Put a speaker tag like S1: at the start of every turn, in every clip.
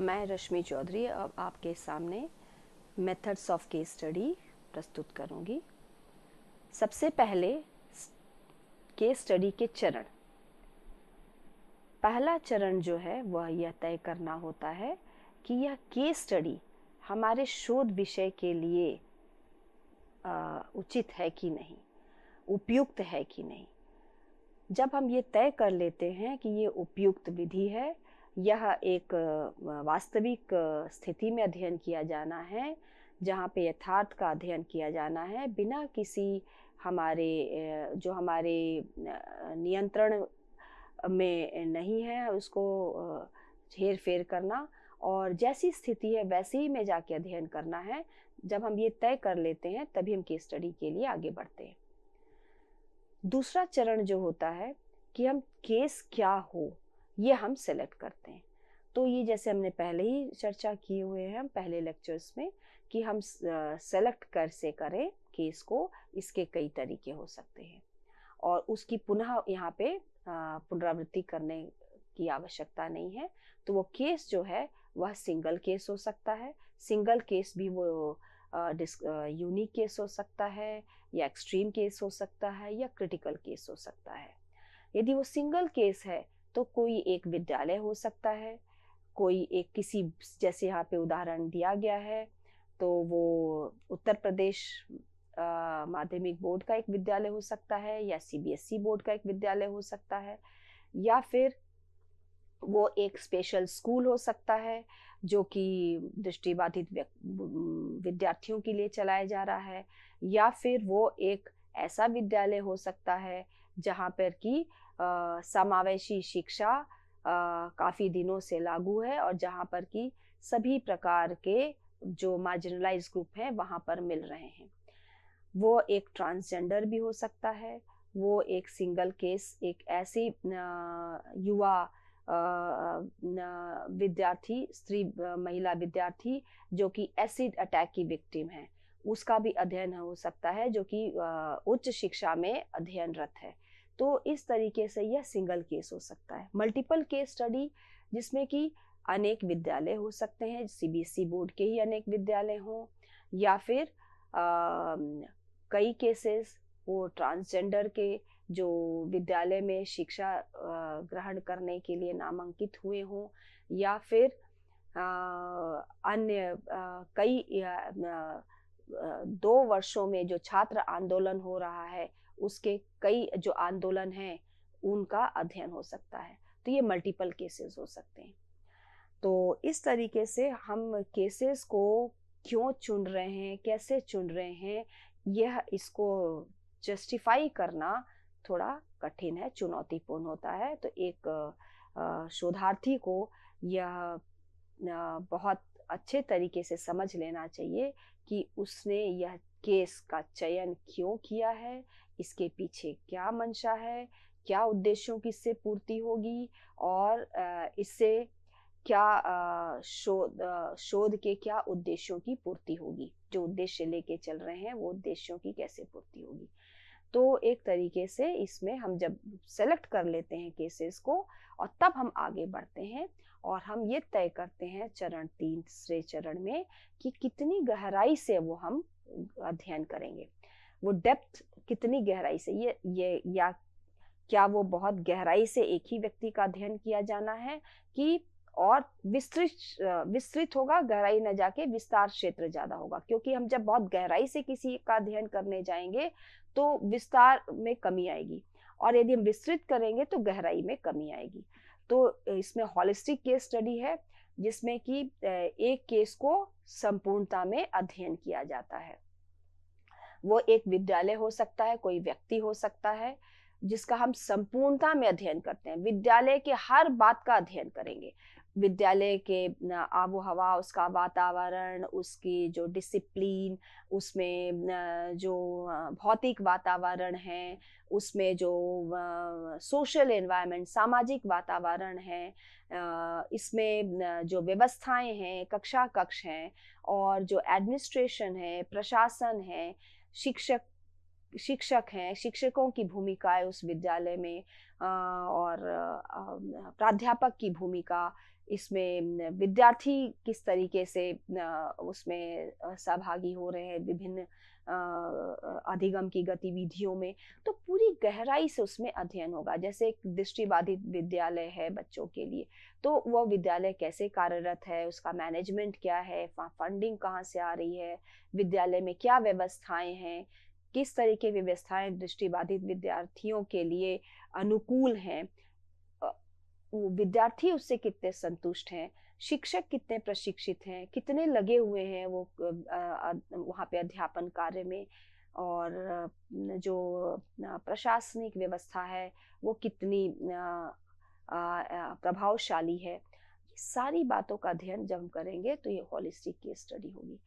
S1: मैं रश्मि चौधरी अब आपके सामने मेथड्स ऑफ केस स्टडी प्रस्तुत करूंगी। सबसे पहले केस स्टडी के चरण। पहला चरण जो है वह यह तय करना होता है कि यह केस स्टडी हमारे शोध विषय के लिए उचित है कि नहीं, उपयुक्त है कि नहीं। जब हम ये तय कर लेते हैं कि ये उपयुक्त विधि है, यह एक वास्तविक स्थिति में अध्ययन किया जाना है, जहाँ पे यथार्थ का अध्ययन किया जाना है, बिना किसी हमारे नियंत्रण में नहीं है उसको हेर फेर करना, और जैसी स्थिति है वैसे ही में जाके अध्ययन करना है। जब हम ये तय कर लेते हैं तभी हम केस स्टडी के लिए आगे बढ़ते हैं। दूसरा चरण जो होता है कि हम केस क्या हो ये हम सेलेक्ट करते हैं। तो ये जैसे हमने पहले ही चर्चा किए हुए हैं हम पहले लेक्चर्स में कि हम सेलेक्ट कैसे करें केस को, इसके कई तरीके हो सकते हैं और उसकी पुनः यहाँ पे पुनरावृत्ति करने की आवश्यकता नहीं है। तो वो केस जो है वह सिंगल केस हो सकता है। सिंगल केस भी वो यूनिक केस हो सकता है, या एक्सट्रीम केस हो सकता है, या क्रिटिकल केस हो सकता है। यदि वो सिंगल केस है तो कोई एक विद्यालय हो सकता है, कोई एक किसी, जैसे यहाँ पे उदाहरण दिया गया है तो वो उत्तर प्रदेश माध्यमिक बोर्ड का एक विद्यालय हो सकता है, या सीबीएसई बोर्ड का एक विद्यालय हो सकता है, या फिर वो एक स्पेशल स्कूल हो सकता है जो कि दृष्टिबाधित विद्यार्थियों के लिए चलाया जा रहा है, या फिर वो एक ऐसा विद्यालय हो सकता है जहाँ पर कि समावेशी शिक्षा काफ़ी दिनों से लागू है और जहाँ पर कि सभी प्रकार के जो मार्जिनलाइज ग्रुप हैं वहाँ पर मिल रहे हैं। वो एक ट्रांसजेंडर भी हो सकता है, वो एक सिंगल केस एक ऐसी युवा विद्यार्थी, स्त्री महिला विद्यार्थी जो कि एसिड अटैक की विक्टिम है, उसका भी अध्ययन हो सकता है जो कि उच्च शिक्षा में अध्ययनरत है। तो इस तरीके से यह सिंगल केस हो सकता है। मल्टीपल केस स्टडी जिसमें कि अनेक विद्यालय हो सकते हैं, सीबीएसई बोर्ड के ही अनेक विद्यालय हों, या फिर कई केसेस वो ट्रांसजेंडर के जो विद्यालय में शिक्षा ग्रहण करने के लिए नामांकित हुए हों, या फिर अन्य कई 2 वर्षों में जो छात्र आंदोलन हो रहा है उसके कई जो आंदोलन हैं उनका अध्ययन हो सकता है। तो ये मल्टीपल केसेस हो सकते हैं। तो इस तरीके से हम केसेस को क्यों चुन रहे हैं, कैसे चुन रहे हैं, यह इसको जस्टिफाई करना थोड़ा कठिन है, चुनौतीपूर्ण होता है। तो एक शोधार्थी को यह बहुत अच्छे तरीके से समझ लेना चाहिए कि उसने यह केस का चयन क्यों किया है, इसके पीछे क्या मंशा है, क्या उद्देश्यों की इससे पूर्ति होगी, और इससे क्या शोध के क्या उद्देश्यों की पूर्ति होगी, जो उद्देश्य लेके चल रहे हैं वो उद्देश्यों की कैसे पूर्ति होगी। तो एक तरीके से इसमें हम जब सेलेक्ट कर लेते हैं केसेस को और तब हम आगे बढ़ते हैं और हम ये तय करते हैं तीसरे चरण में कि कितनी गहराई से वो हम अध्ययन करेंगे, वो डेप्थ कितनी गहराई से, ये या क्या वो बहुत गहराई से एक ही व्यक्ति का अध्ययन किया जाना है कि और विस्तृत होगा, गहराई न जाके विस्तार क्षेत्र ज्यादा होगा। क्योंकि हम जब बहुत गहराई से किसी का अध्ययन करने जाएंगे तो विस्तार में कमी आएगी, और यदि हम विस्तृत करेंगे तो गहराई में कमी आएगी। तो इसमें हॉलिस्टिक केस स्टडी है जिसमें कि एक केस को संपूर्णता में अध्ययन किया जाता है। वो एक विद्यालय हो सकता है, कोई व्यक्ति हो सकता है, जिसका हम संपूर्णता में अध्ययन करते हैं। विद्यालय के हर बात का अध्ययन करेंगे, विद्यालय के आबो हवा, उसका वातावरण, उसकी जो डिसिप्लिन, उसमें जो भौतिक वातावरण है, उसमें जो सोशल एनवायरनमेंट, सामाजिक वातावरण है, इसमें जो व्यवस्थाएं हैं, कक्षा कक्ष हैं, और जो एडमिनिस्ट्रेशन है, प्रशासन है, शिक्षक हैं, शिक्षकों की भूमिका है उस विद्यालय में, और प्राध्यापक की भूमिका, इसमें विद्यार्थी किस तरीके से उसमें सहभागी हो रहे हैं विभिन्न अधिगम की गतिविधियों में, तो पूरी गहराई से उसमें अध्ययन होगा। जैसे एक दृष्टिबाधित विद्यालय है बच्चों के लिए, तो वह विद्यालय कैसे कार्यरत है, उसका मैनेजमेंट क्या है, फंडिंग कहाँ से आ रही है, विद्यालय में क्या व्यवस्थाएं हैं, किस तरह की व्यवस्थाएं दृष्टिबाधित विद्यार्थियों के लिए अनुकूल हैं, वो विद्यार्थी उससे कितने संतुष्ट हैं, शिक्षक कितने प्रशिक्षित हैं, कितने लगे हुए हैं वो वहाँ पे अध्यापन कार्य में, और जो प्रशासनिक व्यवस्था है वो कितनी प्रभावशाली है। सारी बातों का अध्ययन जब हम करेंगे तो ये होलिस्टिक केस स्टडी होगी।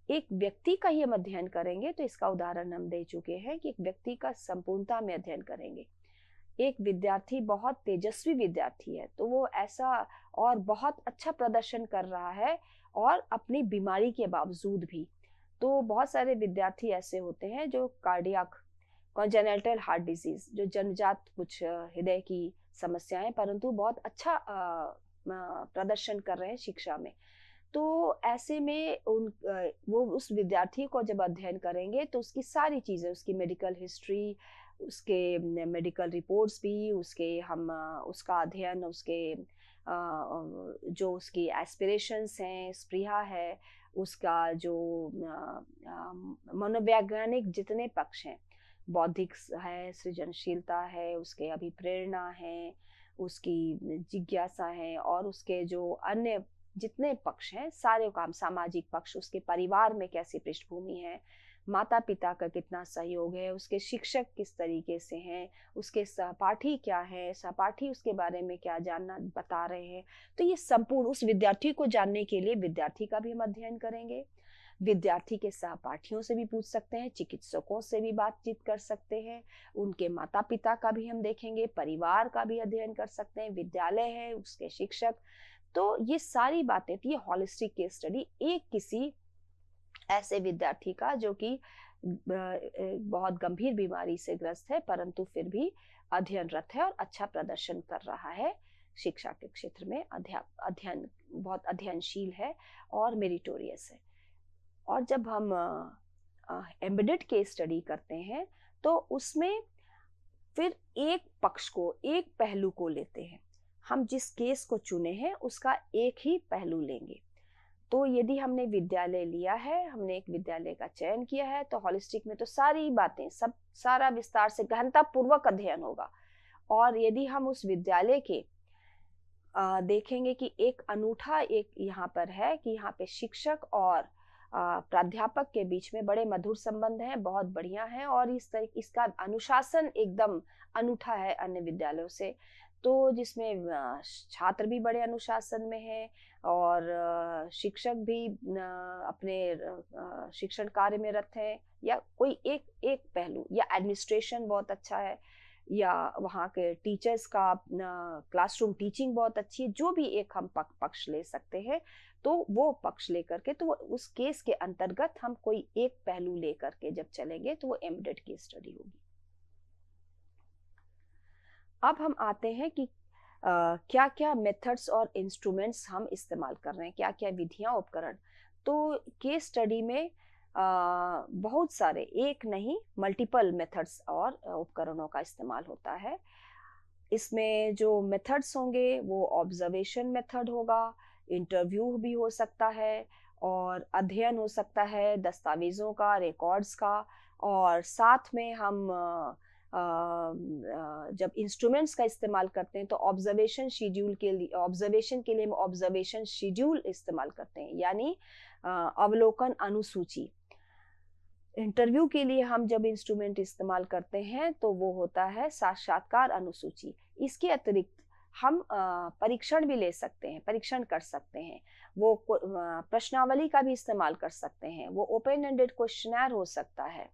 S1: एक व्यक्ति का ही हम अध्ययन करेंगे तो इसका उदाहरण हम दे चुके हैं कि एक व्यक्ति का संपूर्णता में अध्ययन करेंगे। एक विद्यार्थी बहुत तेजस्वी विद्यार्थी है तो वो ऐसा और बहुत अच्छा प्रदर्शन कर रहा है, और अपनी बीमारी के बावजूद भी। तो बहुत सारे विद्यार्थी ऐसे होते हैं जो कार्डियक कॉन्जेनिटल हार्ट डिजीज, जो जन्मजात कुछ हृदय की समस्याएं, परंतु बहुत अच्छा प्रदर्शन कर रहे हैं शिक्षा में। तो ऐसे में वो उस विद्यार्थी को जब अध्ययन करेंगे तो उसकी सारी चीज़ें, उसकी मेडिकल हिस्ट्री, उसके मेडिकल रिपोर्ट्स भी, उसका अध्ययन, उसके जो उसकी एस्पिरेशंस हैं, स्पृहा है, उसका जो मनोवैज्ञानिक जितने पक्ष हैं, बौद्धिक है, सृजनशीलता है, उसके अभिप्रेरणा है, उसकी जिज्ञासा है, और उसके जो अन्य जितने पक्ष हैं सारे काम, सामाजिक पक्ष, उसके परिवार में कैसी पृष्ठभूमि है, माता पिता का कितना सहयोग है, उसके शिक्षक किस तरीके से हैं, उसके सहपाठी क्या है, सहपाठी उसके बारे में क्या जानना बता रहे हैं। तो ये संपूर्ण उस विद्यार्थी को जानने के लिए विद्यार्थी का भी हम अध्ययन करेंगे, विद्यार्थी के सहपाठियों से भी पूछ सकते हैं, चिकित्सकों से भी बातचीत कर सकते हैं, उनके माता पिता का भी हम देखेंगे, परिवार का भी अध्ययन कर सकते हैं, विद्यालय है, उसके शिक्षक। तो ये सारी बातें थी हॉलिस्टिक केस स्टडी एक किसी ऐसे विद्यार्थी का जो कि बहुत गंभीर बीमारी से ग्रस्त है, परंतु फिर भी अध्ययनरत है और अच्छा प्रदर्शन कर रहा है शिक्षा के क्षेत्र में, अध्ययन बहुत अध्ययनशील है और मेरिटोरियस है। और जब हम एम्बेडेड केस स्टडी करते हैं तो उसमें फिर एक पक्ष को, एक पहलू को लेते हैं। हम जिस केस को चुने हैं उसका एक ही पहलू लेंगे। तो यदि हमने विद्यालय लिया है, हमने एक विद्यालय का चयन किया है, तो हॉलिस्टिक में तो सारी बातें, सब सारा विस्तार से गहनता पूर्वक अध्ययन होगा। और यदि हम उस विद्यालय के देखेंगे कि एक अनूठा एक यहाँ पर है कि यहाँ पे शिक्षक और प्राध्यापक के बीच में बड़े मधुर संबंध हैं, बहुत बढ़िया है, और इसका अनुशासन एकदम अनूठा है अन्य विद्यालयों से। तो जिसमें छात्र भी बड़े अनुशासन में है, और शिक्षक भी अपने शिक्षण कार्य में रत हैं, या कोई एक पहलू, या एडमिनिस्ट्रेशन बहुत अच्छा है, या वहाँ के टीचर्स का क्लासरूम टीचिंग बहुत अच्छी है, जो भी एक हम पक्ष ले सकते हैं। तो वो पक्ष लेकर के, तो उस केस के अंतर्गत हम कोई एक पहलू लेकर के जब चलेंगे तो वो एम्बेडेड केस स्टडी होगी। अब हम आते हैं कि क्या क्या मेथड्स और इंस्ट्रूमेंट्स हम इस्तेमाल कर रहे हैं, क्या क्या विधियां, उपकरण। तो केस स्टडी में बहुत सारे, एक नहीं मल्टीपल मेथड्स और उपकरणों का इस्तेमाल होता है। इसमें जो मेथड्स होंगे वो ऑब्जर्वेशन मेथड होगा, इंटरव्यू भी हो सकता है, और अध्ययन हो सकता है दस्तावेजों का, रिकॉर्ड्स का, और साथ में हम जब इंस्ट्रूमेंट्स का इस्तेमाल करते हैं तो ऑब्जर्वेशन के लिए हम ऑब्जर्वेशन शेड्यूल इस्तेमाल करते हैं, यानी अवलोकन अनुसूची। इंटरव्यू के लिए हम जब इंस्ट्रूमेंट इस्तेमाल करते हैं तो वो होता है साक्षात्कार अनुसूची। इसके अतिरिक्त हम परीक्षण भी ले सकते हैं, परीक्षण कर सकते हैं, वो प्रश्नावली का भी इस्तेमाल कर सकते हैं, वो ओपन एंडेड क्वेश्चनर हो सकता है,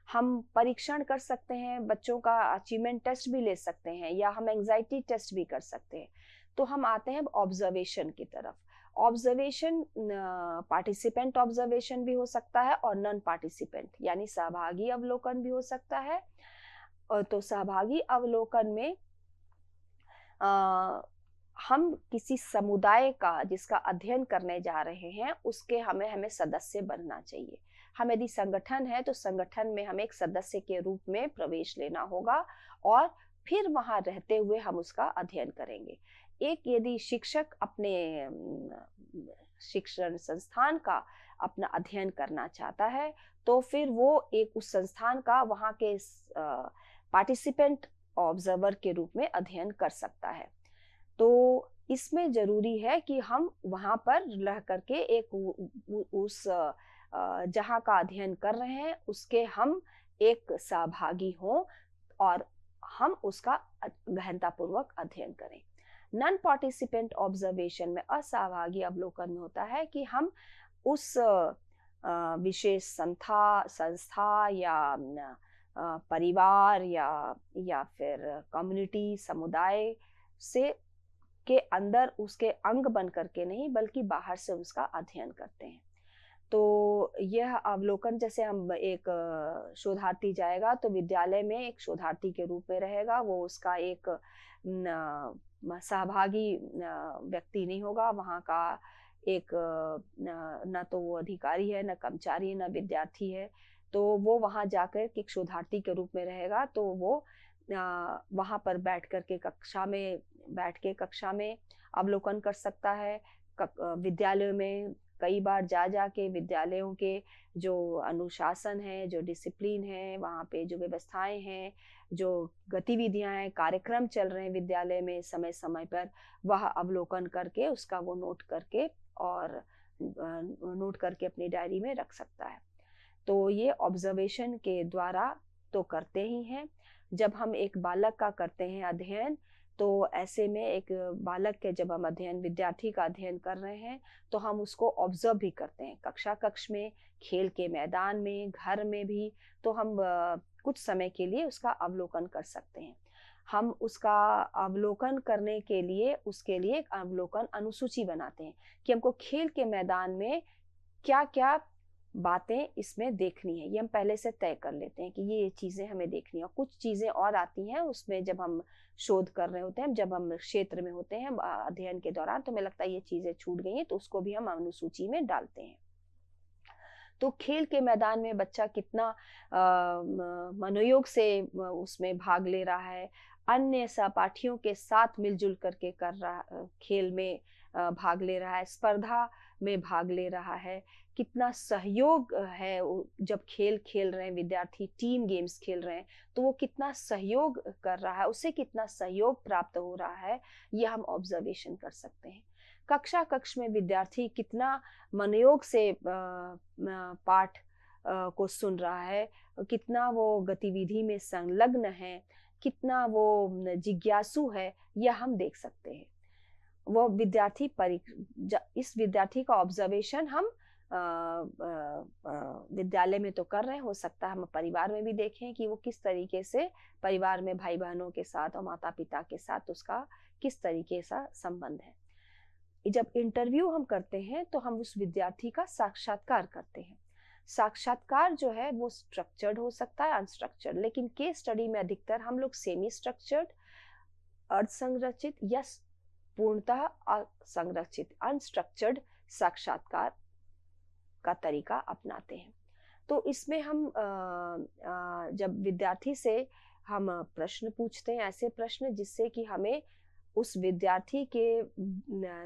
S1: हम परीक्षण कर सकते हैं, बच्चों का अचीवमेंट टेस्ट भी ले सकते हैं, या हम एंजाइटी टेस्ट भी कर सकते हैं। तो हम आते हैं ऑब्जर्वेशन की तरफ। ऑब्जर्वेशन पार्टिसिपेंट ऑब्जर्वेशन भी हो सकता है और नॉन पार्टिसिपेंट यानी सहभागी अवलोकन भी हो सकता है। तो सहभागी अवलोकन में हम किसी समुदाय का जिसका अध्ययन करने जा रहे हैं उसके हमें हमें सदस्य बनना चाहिए। हम यदि संगठन है तो संगठन में हमें एक सदस्य के रूप में प्रवेश लेना होगा और फिर वहां रहते हुए हम उसका अध्ययन करेंगे। एक यदि शिक्षक अपने शिक्षण संस्थान का अपना अध्ययन करना चाहता है तो फिर वो एक उस संस्थान का वहाँ के पार्टिसिपेंट ऑब्जर्वर के रूप में अध्ययन कर सकता है। तो इसमें जरूरी है कि हम वहाँ पर रह करके एक उस जहाँ का अध्ययन कर रहे हैं उसके हम एक सहभागी हों और हम उसका गहनतापूर्वक अध्ययन करें। नॉन पार्टिसिपेंट ऑब्जर्वेशन में, असहभागी अवलोकन में होता है कि हम उस विशेष संस्था या परिवार या फिर कम्युनिटी समुदाय से के अंदर उसके अंग बन करके नहीं बल्कि बाहर से उसका अध्ययन करते हैं। तो यह अवलोकन, जैसे हम एक शोधार्थी जाएगा तो विद्यालय में एक शोधार्थी के रूप में रहेगा, वो उसका एक सहभागी व्यक्ति नहीं होगा, वहाँ का एक न तो वो अधिकारी है, न कर्मचारी है, न विद्यार्थी है। तो वो वहाँ जाकर एक शोधार्थी के रूप में रहेगा, तो वो वहाँ पर बैठ के कक्षा में अवलोकन कर सकता है। विद्यालयों में कई बार जा के विद्यालयों के जो अनुशासन है, जो डिसिप्लिन है, वहाँ पे जो व्यवस्थाएं हैं, जो गतिविधियां हैं, कार्यक्रम चल रहे हैं विद्यालय में समय समय पर, वह अवलोकन करके उसका वो नोट करके अपनी डायरी में रख सकता है। तो ये ऑब्जर्वेशन के द्वारा तो करते ही हैं। जब हम एक बालक का करते हैं अध्ययन, तो ऐसे में एक बालक के जब हम विद्यार्थी का अध्ययन कर रहे हैं तो हम उसको ऑब्जर्व भी करते हैं, कक्ष में, खेल के मैदान में, घर में भी। तो हम कुछ समय के लिए उसका अवलोकन कर सकते हैं। हम उसका अवलोकन करने के लिए उसके लिए एक अवलोकन अनुसूची बनाते हैं कि हमको खेल के मैदान में क्या क्या बातें इसमें देखनी है, ये हम पहले से तय कर लेते हैं कि ये चीजें हमें देखनी है। और कुछ चीजें और आती हैं उसमें जब हम शोध कर रहे होते हैं, जब हम क्षेत्र में होते हैं अध्ययन के दौरान, तो हमें लगता है ये चीजें छूट गई हैं, तो उसको भी हम अनुसूची में डालते हैं। तो खेल के मैदान में बच्चा कितना मनोयोग से उसमें भाग ले रहा है, अन्य सहपाठियों के साथ मिलजुल करके कर रहा, खेल में भाग ले रहा है, स्पर्धा में भाग ले रहा है, कितना सहयोग है। जब खेल रहे हैं विद्यार्थी, टीम गेम्स खेल रहे हैं, तो वो कितना सहयोग कर रहा है, उसे कितना सहयोग प्राप्त हो रहा है, ये हम ऑब्जर्वेशन कर सकते हैं। कक्ष में विद्यार्थी कितना मनोयोग से पाठ को सुन रहा है, कितना वो गतिविधि में संलग्न है, कितना वो जिज्ञासु है, यह हम देख सकते हैं। वो विद्यार्थी इस विद्यार्थी का ऑब्जर्वेशन हम विद्यालय में तो कर रहे हैं, हो सकता है हम परिवार में भी देखें कि वो किस तरीके से परिवार में भाई बहनों के साथ और माता पिता के साथ उसका किस तरीके से संबंध है। जब इंटरव्यू हम करते हैं तो हम उस विद्यार्थी का साक्षात्कार करते हैं। साक्षात्कार जो है वो स्ट्रक्चर्ड हो सकता है, अनस्ट्रक्चर्ड, लेकिन केस स्टडी में अधिकतर हम लोग सेमी स्ट्रक्चर्ड, अर्धसंरचित या पूर्णतः असंरचित, अनस्ट्रक्चर्ड साक्षात्कार का तरीका अपनाते हैं। तो इसमें हम जब विद्यार्थी से हम प्रश्न पूछते हैं, ऐसे प्रश्न जिससे कि हमें उस विद्यार्थी के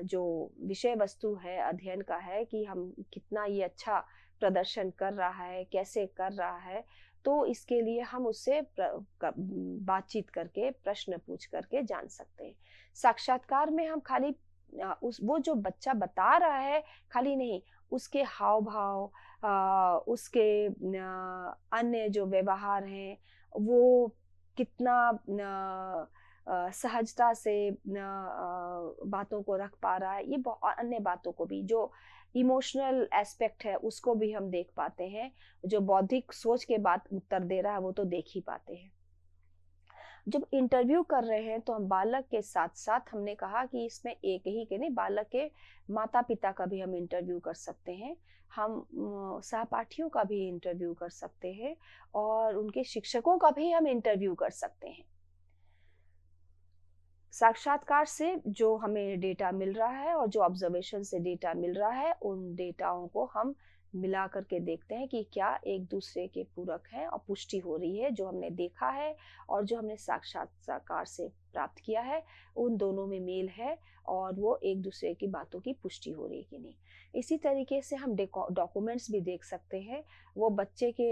S1: जो विषय वस्तु है अध्ययन का है कि हम कितना ये अच्छा प्रदर्शन कर रहा है, कैसे कर रहा है, तो इसके लिए हम उससे बातचीत करके, प्रश्न पूछ करके जान सकते हैं। साक्षात्कार में हम खाली वो जो बच्चा बता रहा है खाली नहीं, उसके हाव भाव, उसके अन्य जो व्यवहार हैं, वो कितना सहजता से बातों को रख पा रहा है, ये अन्य बातों को भी, जो इमोशनल एस्पेक्ट है उसको भी हम देख पाते हैं। जो बौद्धिक सोच के बाद उत्तर दे रहा है वो तो देख ही पाते हैं। जब इंटरव्यू कर रहे हैं तो हम बालक के साथ साथ, हमने कहा कि इसमें एक ही के नहीं, बालक के माता पिता का भी हम इंटरव्यू कर सकते हैं, हम सहपाठियों का भी इंटरव्यू कर सकते हैं और उनके शिक्षकों का भी हम इंटरव्यू कर सकते हैं। साक्षात्कार से जो हमें डेटा मिल रहा है और जो ऑब्जर्वेशन से डेटा मिल रहा है, उन डेटाओं को हम मिला करके देखते हैं कि क्या एक दूसरे के पूरक हैं और पुष्टि हो रही है। जो हमने देखा है और जो हमने साक्षात्कार से प्राप्त किया है, उन दोनों में मेल है और वो एक दूसरे की बातों की पुष्टि हो रही है कि नहीं। इसी तरीके से हम डॉक्यूमेंट्स भी देख सकते हैं। वो बच्चे के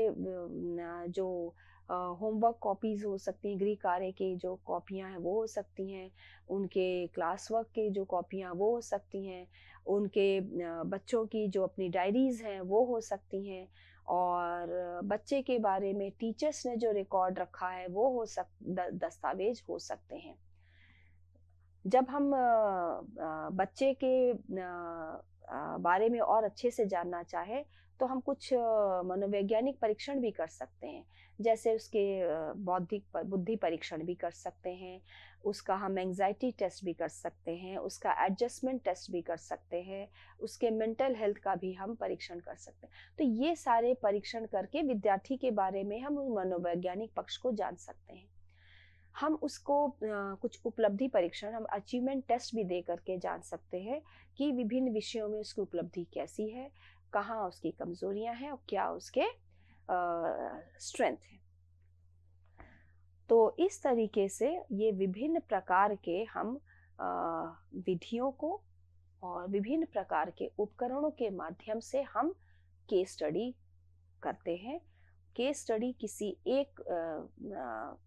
S1: जो होमवर्क कॉपीज़ हो सकती हैं, गृह कार्य की जो कॉपियाँ हैं वो हो सकती हैं, उनके क्लास वर्क की जो कॉपियाँ वो हो सकती हैं, उनके बच्चों की जो अपनी डायरीज़ हैं वो हो सकती हैं, और बच्चे के बारे में टीचर्स ने जो रिकॉर्ड रखा है वो दस्तावेज हो सकते हैं। जब हम बच्चे के बारे में और अच्छे से जानना चाहें, तो हम कुछ मनोवैज्ञानिक परीक्षण भी कर सकते हैं। जैसे उसके बौद्धिक बुद्धि परीक्षण भी कर सकते हैं, उसका हम एंग्जाइटी टेस्ट भी कर सकते हैं, उसका एडजस्टमेंट टेस्ट भी कर सकते हैं, उसके मेंटल हेल्थ का भी हम परीक्षण कर सकते हैं। तो ये सारे परीक्षण करके विद्यार्थी के बारे में हम मनोवैज्ञानिक पक्ष को जान सकते हैं। हम उसको कुछ उपलब्धि परीक्षण, हम अचीवमेंट टेस्ट भी दे करके जान सकते हैं कि विभिन्न विषयों में उसकी उपलब्धि कैसी है, कहाँ उसकी कमजोरियां हैं और क्या उसके स्ट्रेंथ है। तो इस तरीके से ये विभिन्न प्रकार के हम विधियों को और विभिन्न प्रकार के उपकरणों के माध्यम से हम केस स्टडी करते हैं। केस स्टडी किसी एक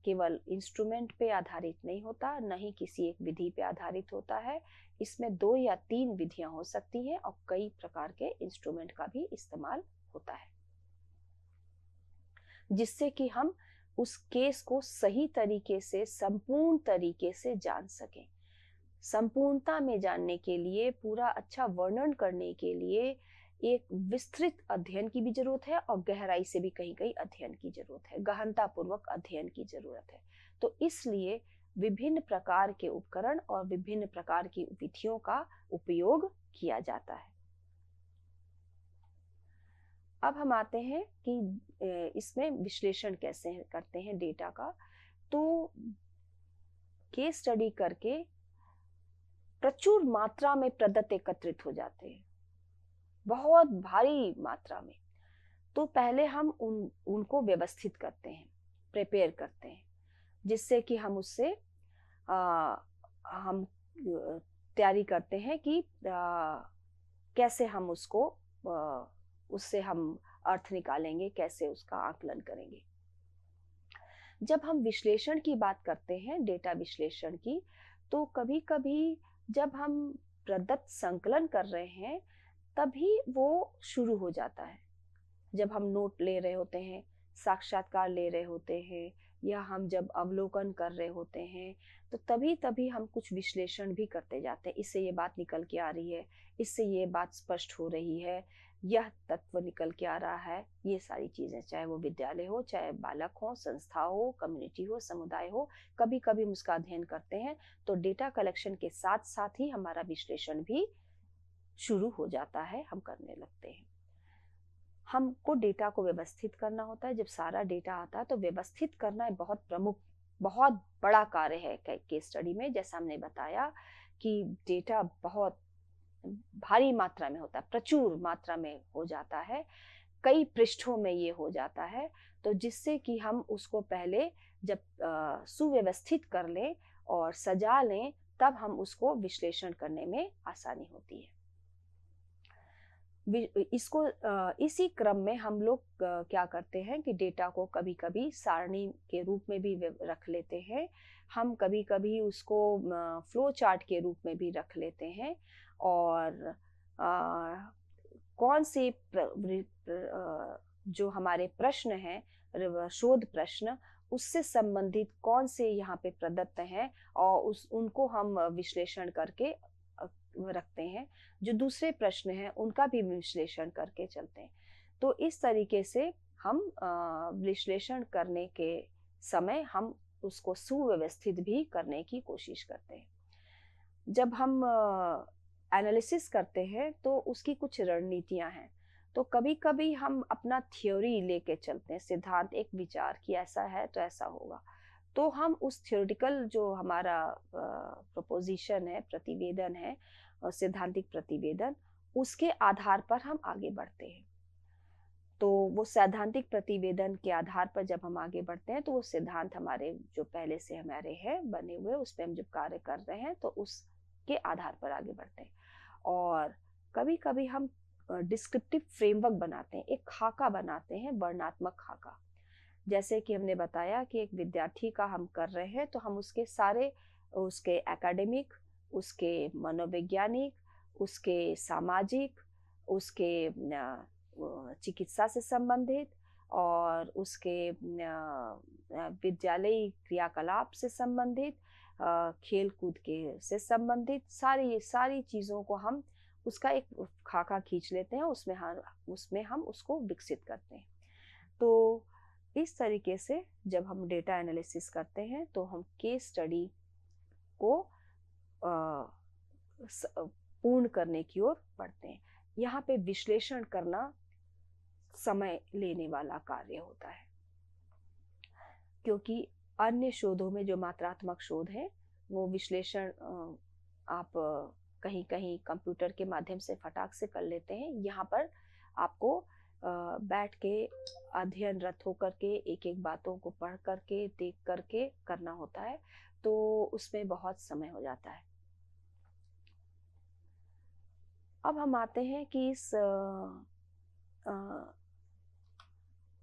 S1: केवल इंस्ट्रूमेंट पे आधारित नहीं होता, न ही किसी एक विधि पे आधारित होता है। इसमें 2 या 3 विधियां हो सकती हैं और कई प्रकार के इंस्ट्रूमेंट का भी इस्तेमाल होता है, जिससे कि हम उस केस को सही तरीके से, संपूर्ण तरीके से जान सकें। संपूर्णता में जानने के लिए, पूरा अच्छा वर्णन करने के लिए एक विस्तृत अध्ययन की भी जरूरत है और गहराई से भी कहीं कहीं अध्ययन की जरूरत है, गहनता पूर्वक अध्ययन की जरूरत है। तो इसलिए विभिन्न प्रकार के उपकरण और विभिन्न प्रकार की विधियों का उपयोग किया जाता है। अब हम आते हैं कि इसमें विश्लेषण कैसे करते हैं डेटा का। तो केस स्टडी करके प्रचुर मात्रा में प्रदत्त एकत्रित हो जाते हैं, बहुत भारी मात्रा में। तो पहले हम उनको व्यवस्थित करते हैं, प्रिपेयर करते हैं, जिससे कि हम उससे हम तैयारी करते हैं कि कैसे हम उसको उससे हम अर्थ निकालेंगे, कैसे उसका आकलन करेंगे। जब हम विश्लेषण की बात करते हैं, डेटा विश्लेषण की, तो कभी कभी जब हम प्रदत्त संकलन कर रहे हैं तभी वो शुरू हो जाता है। जब हम नोट ले रहे होते हैं, साक्षात्कार ले रहे होते हैं, या हम जब अवलोकन कर रहे होते हैं, तो तभी तभी हम कुछ विश्लेषण भी करते जाते हैं। इससे ये बात निकल के आ रही है, इससे ये बात स्पष्ट हो रही है, यह तत्व निकल के आ रहा है। ये सारी चीजें, चाहे वो विद्यालय हो, चाहे बालक हो, संस्था हो, कम्युनिटी हो, समुदाय हो, कभी कभी हम उसका अध्ययन करते हैं। तो डेटा कलेक्शन के साथ साथ ही हमारा विश्लेषण भी शुरू हो जाता है, हम करने लगते हैं। हमको डेटा को व्यवस्थित करना होता है। जब सारा डेटा आता है तो व्यवस्थित करना एक बहुत प्रमुख, बहुत बड़ा कार्य है केस स्टडी में। जैसा हमने बताया कि डेटा बहुत भारी मात्रा में होता है, प्रचुर मात्रा में हो जाता है, कई पृष्ठों में ये हो जाता है। तो जिससे कि हम उसको पहले जब सुव्यवस्थित कर लें और सजा लें, तब हम उसको विश्लेषण करने में आसानी होती है। इसको इसी क्रम में हम लोग क्या करते हैं कि डेटा को कभी कभी सारणी के रूप में भी रख लेते हैं, हम कभी कभी उसको फ्लो चार्ट के रूप में भी रख लेते हैं, और कौन से जो हमारे प्रश्न हैं, शोध प्रश्न, उससे संबंधित कौन से यहाँ पे प्रदत्त हैं और उनको हम विश्लेषण करके रखते हैं। जो दूसरे प्रश्न हैं उनका भी विश्लेषण करके चलते हैं। तो इस तरीके से हम विश्लेषण करने के समय हम उसको सुव्यवस्थित भी करने की कोशिश करते हैं। जब हम एनालिसिस करते हैं तो उसकी कुछ रणनीतियां हैं। तो कभी कभी हम अपना थ्योरी लेके चलते हैं, सिद्धांत, एक विचार कि ऐसा है तो ऐसा होगा। तो हम उस थ्योरेटिकल जो हमारा प्रोपोजिशन है, प्रतिवेदन है, सैद्धांतिक प्रतिवेदन, उसके आधार पर हम आगे बढ़ते हैं। तो वो सैद्धांतिक प्रतिवेदन के आधार पर जब हम आगे बढ़ते हैं तो वो सिद्धांत हमारे जो पहले से हमारे हैं बने हुए, उस पर हम जब कार्य कर रहे हैं तो उसके आधार पर आगे बढ़ते हैं। और कभी कभी हम डिस्क्रिप्टिव फ्रेमवर्क बनाते हैं, एक खाका बनाते हैं, वर्णनात्मक खाका। जैसे कि हमने बताया कि एक विद्यार्थी का हम कर रहे हैं तो हम उसके सारे, उसके एकेडमिक, उसके मनोवैज्ञानिक, उसके सामाजिक, उसके चिकित्सा से संबंधित और उसके विद्यालयी क्रियाकलाप से संबंधित, खेल कूद के से संबंधित सारी चीज़ों को हम उसका एक खाका खींच लेते हैं, उसमें हम उसको विकसित करते हैं। तो इस तरीके से जब हम डेटा एनालिसिस करते हैं तो हम केस स्टडी को पूर्ण करने की ओर बढ़ते हैं। यहाँ पे विश्लेषण करना समय लेने वाला कार्य होता है, क्योंकि अन्य शोधों में जो मात्रात्मक शोध है वो विश्लेषण आप कहीं कहीं कंप्यूटर के माध्यम से फटाक से कर लेते हैं। यहाँ पर आपको बैठ के अध्ययनरत होकर के एक एक बातों को पढ़ करके देख करके करना होता है, तो उसमें बहुत समय हो जाता है। अब हम आते हैं कि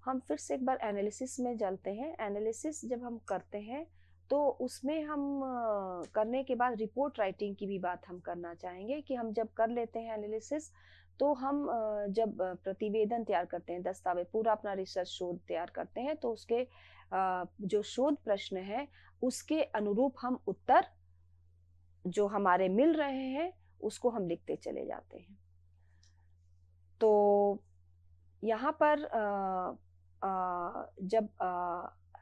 S1: हम फिर से एक बार एनालिसिस में चलते हैं। एनालिसिस जब हम करते हैं तो उसमें हम करने के बाद रिपोर्ट राइटिंग की भी बात हम करना चाहेंगे कि हम जब कर लेते हैं एनालिसिस तो हम जब प्रतिवेदन तैयार करते हैं, दस्तावेज, पूरा अपना रिसर्च शोध तैयार करते हैं, तो उसके जो शोध प्रश्न है उसके अनुरूप हम उत्तर जो हमारे मिल रहे हैं उसको हम लिखते चले जाते हैं। तो यहाँ पर जब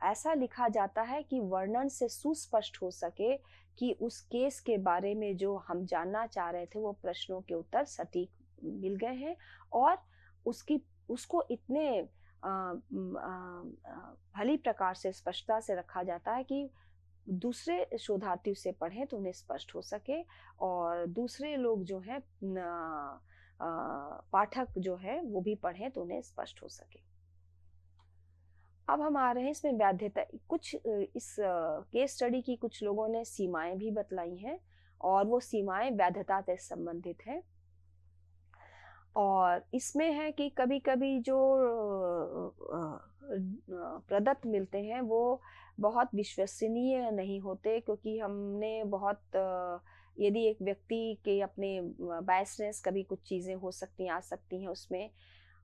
S1: ऐसा लिखा जाता है कि वर्णन से सुस्पष्ट हो सके कि उस केस के बारे में जो हम जानना चाह रहे थे वो प्रश्नों के उत्तर सटीक मिल गए हैं, और उसको इतने भली प्रकार से स्पष्टता से रखा जाता है कि दूसरे शोधार्थी उसे पढ़ें तो उन्हें स्पष्ट हो सके, और दूसरे लोग जो हैं पाठक जो है वो भी पढ़ें तो उन्हें स्पष्ट हो सके। अब हम आ रहे हैं इसमें वैधता। कुछ इस केस स्टडी की कुछ लोगों ने सीमाएं भी बतलाई हैं, और वो सीमाएं वैधता से संबंधित हैं। और इसमें है कि कभी कभी जो प्रदत्त मिलते हैं वो बहुत विश्वसनीय नहीं होते, क्योंकि हमने बहुत यदि एक व्यक्ति के अपने बायसनेस, कभी कुछ चीज़ें हो सकती हैं, आ सकती हैं उसमें,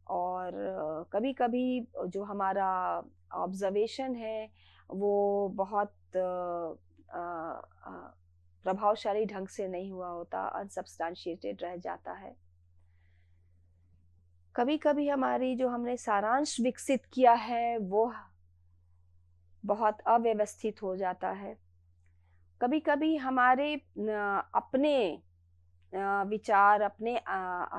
S1: और कभी कभी जो हमारा ऑब्जर्वेशन है वो बहुत प्रभावशाली ढंग से नहीं हुआ होता, अनसब्सटेंशिएटेड रह जाता है। कभी कभी हमारी जो हमने सारांश विकसित किया है वो बहुत अव्यवस्थित हो जाता है। कभी कभी हमारे अपने विचार, अपने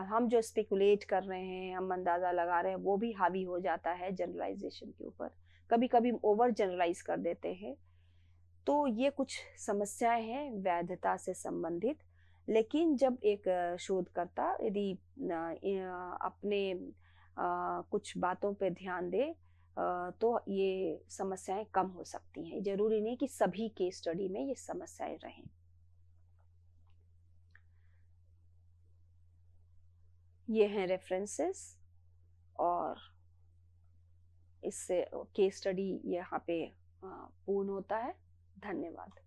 S1: हम जो स्पेकुलेट कर रहे हैं, हम अंदाजा लगा रहे हैं, वो भी हावी हो जाता है जनरलाइजेशन के ऊपर। कभी कभी ओवर जनरलाइज कर देते हैं। तो ये कुछ समस्याएं हैं वैधता से संबंधित। लेकिन जब एक शोधकर्ता यदि अपने कुछ बातों पे ध्यान दे तो ये समस्याएं कम हो सकती हैं। जरूरी नहीं कि सभी केस स्टडी में ये समस्याएं रहें। ये हैं रेफरेंसेस, और इससे केस स्टडी यहाँ पे पूर्ण होता है। धन्यवाद।